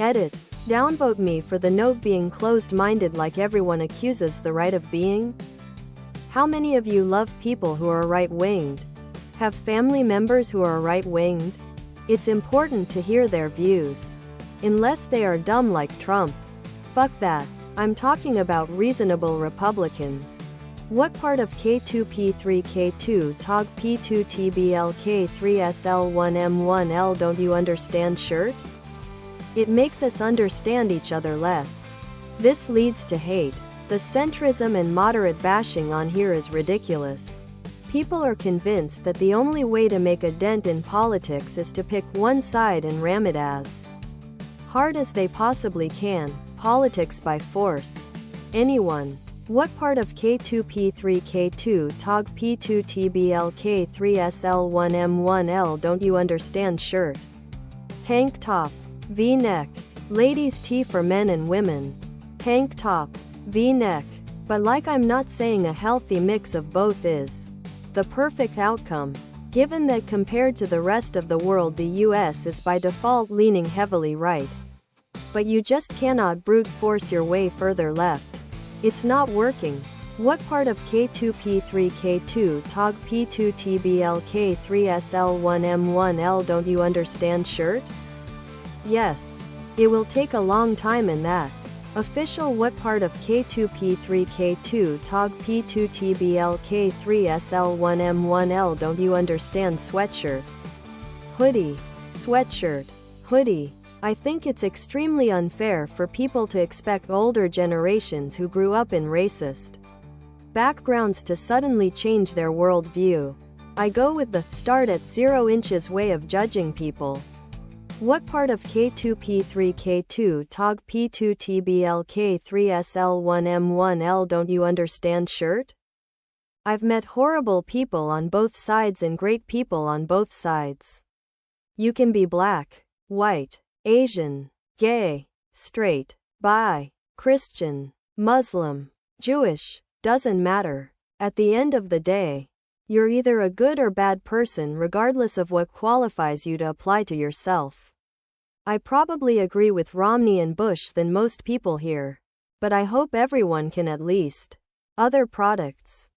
Edit. Downvote me for the note being closed-minded like everyone accuses the right of being? How many of you love people who are right-winged? Have family members who are right-winged? It's important to hear their views. Unless they are dumb like Trump. Fuck that. I'm talking about reasonable Republicans. What part of K2P3 K2tog P2tbl K3 Sl1 M1l don't you understand, shirt? It makes us understand each other less. This leads to hate. The centrism and moderate bashing on here is ridiculous. People are convinced that the only way to make a dent in politics is to pick one side and ram it as hard as they possibly can. Politics by force. Anyone. What part of K2P3 K2tog P2tbl K3 Sl1 M1l don't you understand, shirt? Tank top. V-neck. Ladies' tee for men and women. Tank top. V-neck. But like I'm not saying a healthy mix of both is the perfect outcome, given that compared to the rest of the world the US is by default leaning heavily right. But you just cannot brute force your way further left. It's not working. What part of K2P3 K2tog P2tbl K3 Sl1 M1l don't you understand, shirt? Yes. It will take a long time in that. Official. What part of K2P3 K2tog P2tbl K3 Sl1 M1l don't you understand, sweatshirt? Hoodie. Sweatshirt. Hoodie. I think it's extremely unfair for people to expect older generations who grew up in racist backgrounds to suddenly change their worldview. I go with the start at 0 inches way of judging people. What part of K2P3 K2tog P2tbl K3 Sl1 M1l don't you understand, shirt? I've met horrible people on both sides and great people on both sides. You can be black, white, Asian, gay, straight, bi, Christian, Muslim, Jewish, doesn't matter. At the end of the day, you're either a good or bad person regardless of what qualifies you to apply to yourself. I probably agree with Romney and Bush than most people here, but I hope everyone can at least. Other products.